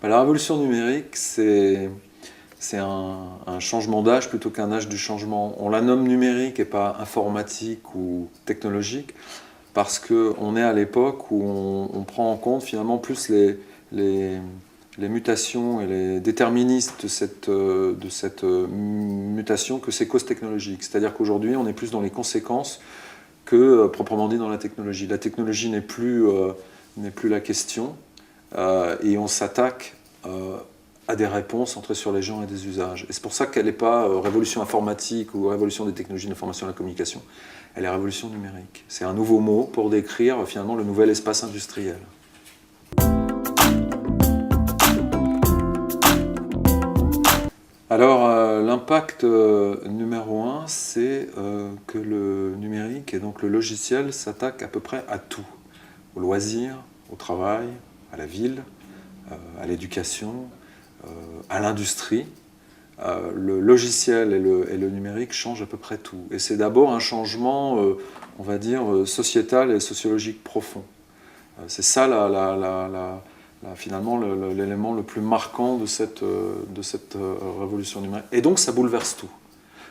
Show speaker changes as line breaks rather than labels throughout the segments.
La révolution numérique, c'est un changement d'âge plutôt qu'un âge du changement. On la nomme numérique et pas informatique ou technologique parce qu'on est à l'époque où on prend en compte finalement plus les mutations et les déterministes de cette mutation que ces causes technologiques. C'est-à-dire qu'aujourd'hui, on est plus dans les conséquences que proprement dit dans la technologie. La technologie n'est plus la question et on s'attaque à des réponses centrées sur les gens et des usages. Et c'est pour ça qu'elle n'est pas révolution informatique ou révolution des technologies de l'information et de la communication. Elle est révolution numérique. C'est un nouveau mot pour décrire finalement le nouvel espace industriel. Alors, l'impact numéro un, c'est que le numérique et donc le logiciel s'attaque à peu près à tout. Au loisir, au travail, à la ville, à l'éducation, à l'industrie. Le logiciel et le numérique changent à peu près tout. Et c'est d'abord un changement, on va dire, sociétal et sociologique profond. C'est ça finalement l'élément le plus marquant de cette révolution numérique. Et donc ça bouleverse tout.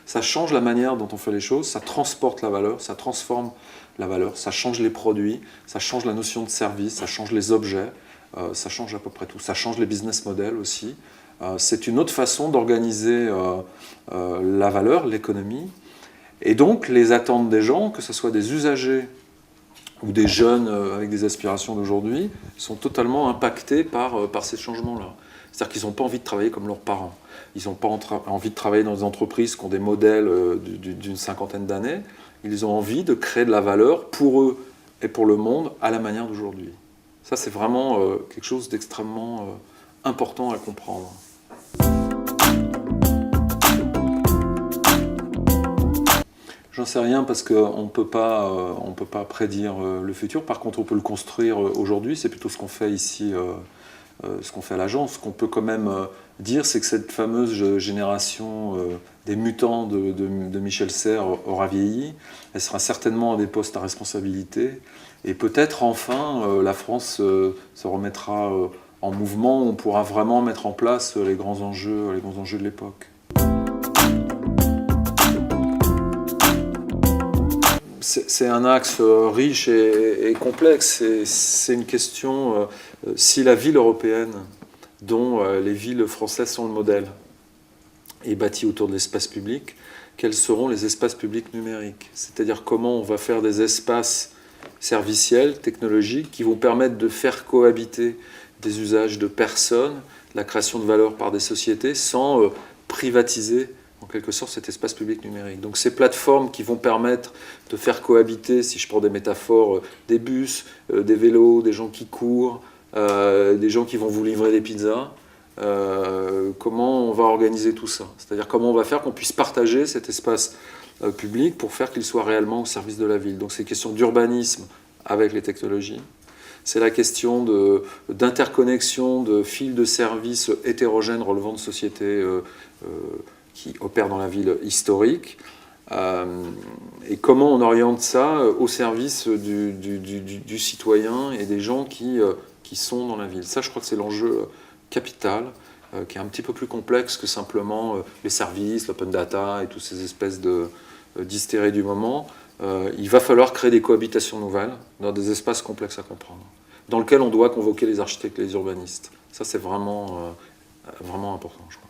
Ça change la manière dont on fait les choses, ça transporte la valeur, ça transforme la valeur, ça change les produits, ça change la notion de service, ça change les objets, ça change à peu près tout. Ça change les business models aussi. C'est une autre façon d'organiser la valeur, l'économie. Et donc les attentes des gens, que ce soit des usagers ou des jeunes avec des aspirations d'aujourd'hui, sont totalement impactés par ces changements-là. C'est-à-dire qu'ils n'ont pas envie de travailler comme leurs parents. Ils n'ont pas envie de travailler dans des entreprises qui ont des modèles d'une cinquantaine d'années. Ils ont envie de créer de la valeur pour eux et pour le monde à la manière d'aujourd'hui. Ça, c'est vraiment quelque chose d'extrêmement important à comprendre. J'en sais rien parce qu'on ne peut pas prédire le futur. Par contre, on peut le construire aujourd'hui. C'est plutôt ce qu'on fait ici, ce qu'on fait à l'agence. Ce qu'on peut quand même dire, c'est que cette fameuse génération des mutants de Michel Serres aura vieilli. Elle sera certainement à des postes à responsabilité. Et peut-être enfin, la France se remettra en mouvement. On pourra vraiment mettre en place les grands enjeux de l'époque. C'est un axe riche et complexe. C'est une question, si la ville européenne, dont les villes françaises sont le modèle, est bâtie autour de l'espace public, quels seront les espaces publics numériques? C'est-à-dire comment on va faire des espaces serviciels, technologiques, qui vont permettre de faire cohabiter des usages de personnes, la création de valeur par des sociétés, sans privatiser en quelque sorte cet espace public numérique. Donc ces plateformes qui vont permettre de faire cohabiter, si je prends des métaphores, des bus, des vélos, des gens qui courent, des gens qui vont vous livrer des pizzas, comment on va organiser tout ça? C'est-à-dire comment on va faire qu'on puisse partager cet espace public pour faire qu'il soit réellement au service de la ville. Donc c'est une question d'urbanisme avec les technologies. C'est la question d'interconnexion de fils de services hétérogènes relevant de sociétés qui opèrent dans la ville historique, et comment on oriente ça au service du citoyen et des gens qui sont dans la ville. Ça, je crois que c'est l'enjeu capital, qui est un petit peu plus complexe que simplement les services, l'open data et toutes ces espèces d'hystérie du moment. Il va falloir créer des cohabitations nouvelles dans des espaces complexes à comprendre, dans lesquels on doit convoquer les architectes et les urbanistes. Ça, c'est vraiment important, je crois.